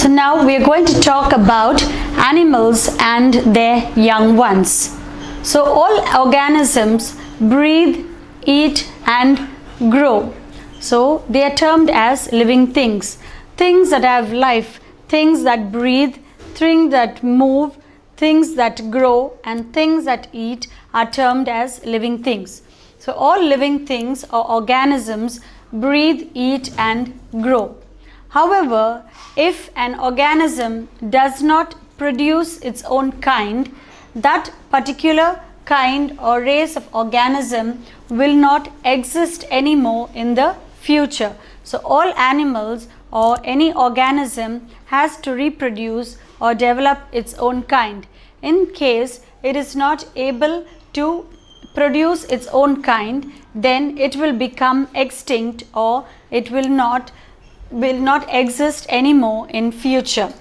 So now we are going to talk about animals and their young ones. So all organisms breathe, eat and grow. So they are termed as living things. Things that have life, things that breathe, things that move, things that grow and things that eat are termed as living things. So all living things or organisms breathe, eat and grow. However, if an organism does not produce its own kind, that particular kind or race of organism will not exist anymore in the future. So all animals or any organism has to reproduce or develop its own kind. In case it is not able to produce its own kind, then it will become extinct or it will not exist anymore in future.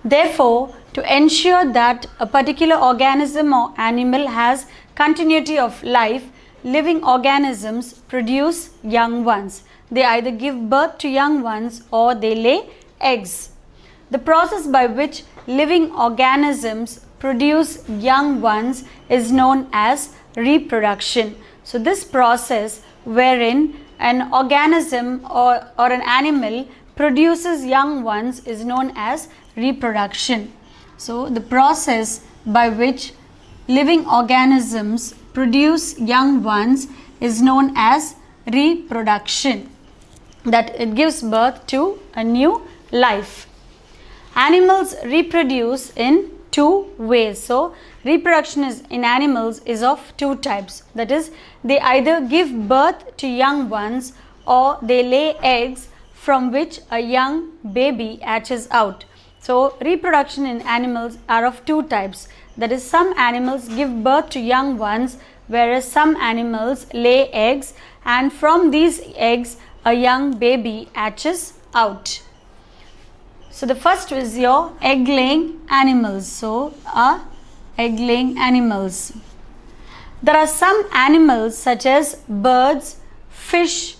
Therefore, to ensure that a particular organism or animal has continuity of life, living organisms produce young ones. They either give birth to young ones or they lay eggs. The process by which living organisms produce young ones is known as reproduction. So this process wherein an organism or an animal produces young ones is known as reproduction. So the process by which living organisms produce young ones is known as reproduction, that it gives birth to a new life. Animals reproduce in two ways. So reproduction in animals is of two types, that is, they either give birth to young ones or they lay eggs from which a young baby hatches out. So reproduction in animals are of two types, that is, some animals give birth to young ones whereas some animals lay eggs and from these eggs a young baby hatches out. So the first is your egg-laying animals. So egg-laying animals. There are some animals such as birds, fish,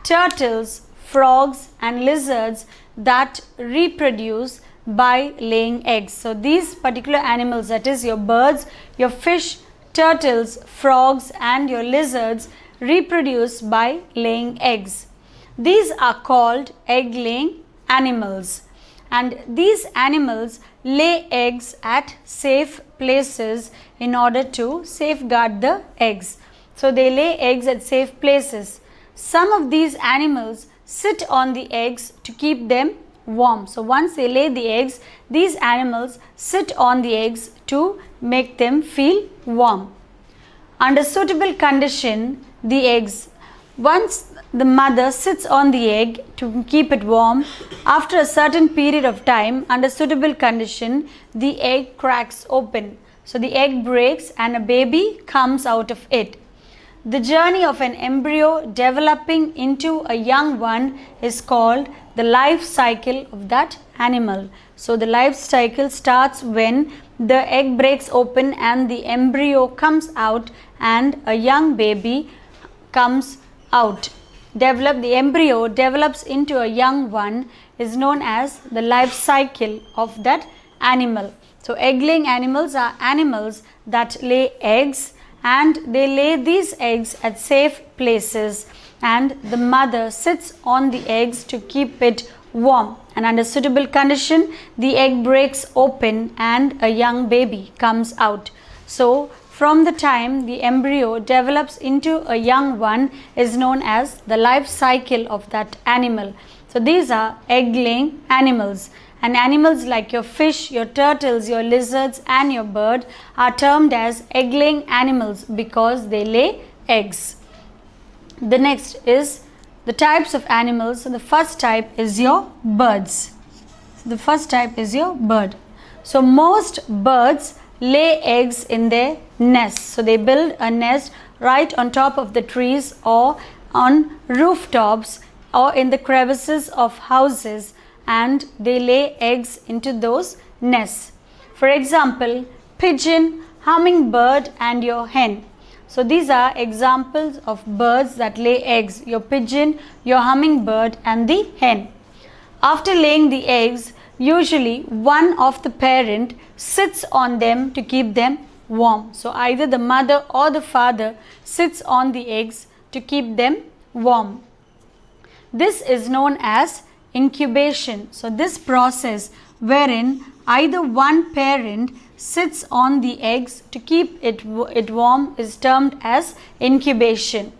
turtles, frogs and lizards that reproduce by laying eggs. So these particular animals, that is your birds, your fish, turtles, frogs and your lizards, reproduce by laying eggs. These are called egg-laying animals. And these animals lay eggs at safe places in order to safeguard the eggs. So they lay eggs at safe places. Some of these animals sit on the eggs to keep them warm. So once they lay the eggs, these animals sit on the eggs to make them feel warm. Under suitable condition, the eggs, once the mother sits on the egg to keep it warm, after a certain period of time, under suitable condition, the egg cracks open. So the egg breaks and a baby comes out of it. The journey of an embryo developing into a young one is called the life cycle of that animal. So the life cycle starts when the egg breaks open and the embryo comes out and a young baby comes out. The embryo develops into a young one is known as the life cycle of that animal. So egg-laying animals are animals that lay eggs and they lay these eggs at safe places and the mother sits on the eggs to keep it warm, and under suitable condition the egg breaks open and a young baby comes out. So from the time the embryo develops into a young one is known as the life cycle of that animal. So these are egg-laying animals, and animals like your fish, your turtles, your lizards and your bird are termed as egg-laying animals because they lay eggs. The next is the types of animals. So the first type is your birds. The first type is your bird. So most birds lay eggs in their nests. So they build a nest right on top of the trees or on rooftops or in the crevices of houses, and they lay eggs into those nests. For example, pigeon, hummingbird and your hen. So these are examples of birds that lay eggs, your pigeon, your hummingbird and the hen. After laying the eggs, usually one of the parent sits on them to keep them warm. So either the mother or the father sits on the eggs to keep them warm. This is known as incubation. So this process wherein either one parent sits on the eggs to keep it warm is termed as incubation.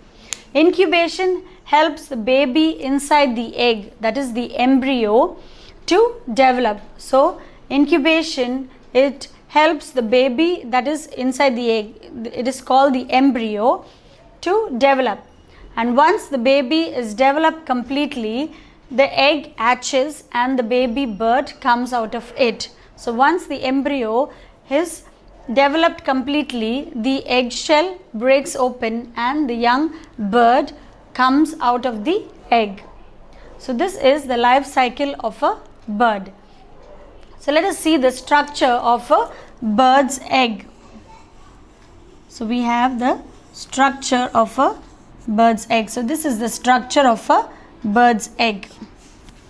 Incubation helps the baby inside the egg, that is the embryo, to develop. So incubation, it helps the baby that is inside the egg, it is called the embryo, to develop. And once the baby is developed completely, the egg hatches and the baby bird comes out of it. So once the embryo is developed completely, the eggshell breaks open and the young bird comes out of the egg. So this is the life cycle of a bird. So let us see the structure of a bird's egg. So we have the structure of a bird's egg. So this is the structure of a bird's egg.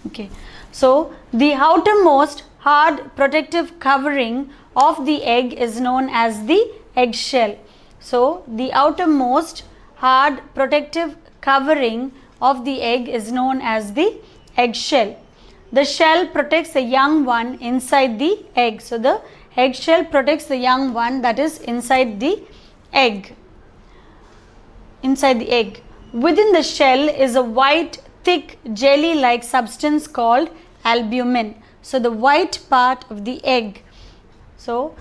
Okay. So the outermost hard protective covering of the egg is known as the eggshell. So the outermost hard protective covering of the egg is known as the eggshell. The shell protects the young one inside the egg. So the eggshell protects the young one that is inside the egg. Inside the egg. Within the shell is a white, thick, jelly-like substance called albumin. So the white part of the egg. So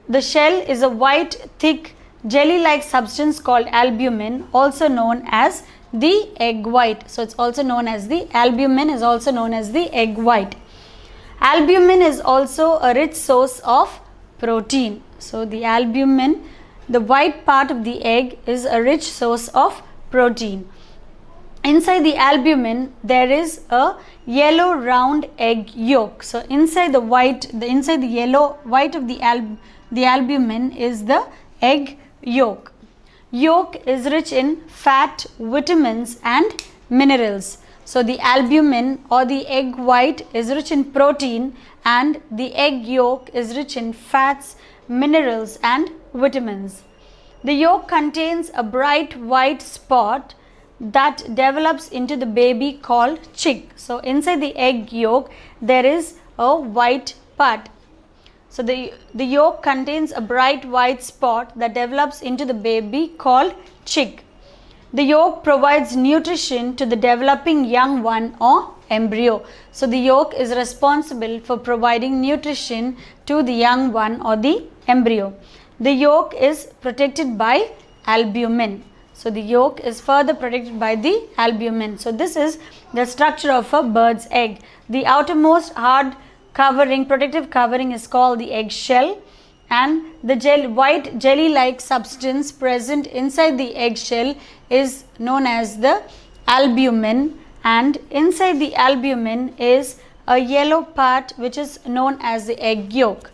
the shell is a white, thick, jelly-like substance called albumin, also known as the egg white. So it's also known as the albumin is also known as the egg white. Albumin is also a rich source of protein. So the albumin, the white part of the egg, is a rich source of protein. Inside the albumin there is a yellow round egg yolk. So inside the yellow white of the albumin is the egg yolk. Yolk is rich in fat, vitamins and minerals. So the albumin or the egg white is rich in protein and the egg yolk is rich in fats, minerals and vitamins. The yolk contains a bright white spot that develops into the baby called chick. So inside the egg yolk there is a white part. So the yolk contains a bright white spot that develops into the baby called chick. The yolk provides nutrition to the developing young one or embryo. So the yolk is responsible for providing nutrition to the young one or the embryo. The yolk is protected by albumin. So the yolk is further protected by the albumin. So this is the structure of a bird's egg. The outermost hard covering, protective covering, is called the eggshell, and the white jelly-like substance present inside the eggshell is known as the albumin, and inside the albumin is a yellow part which is known as the egg yolk.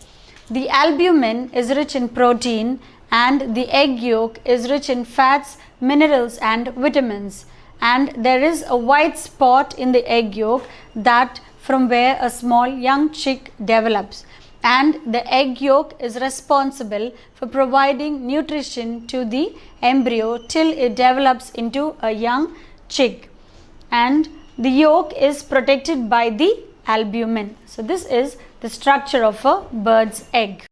The albumin is rich in protein and the egg yolk is rich in fats, minerals and vitamins, and there is a white spot in the egg yolk that from where a small young chick develops, and the egg yolk is responsible for providing nutrition to the embryo till it develops into a young chick, and the yolk is protected by the albumin. So this is the structure of a bird's egg.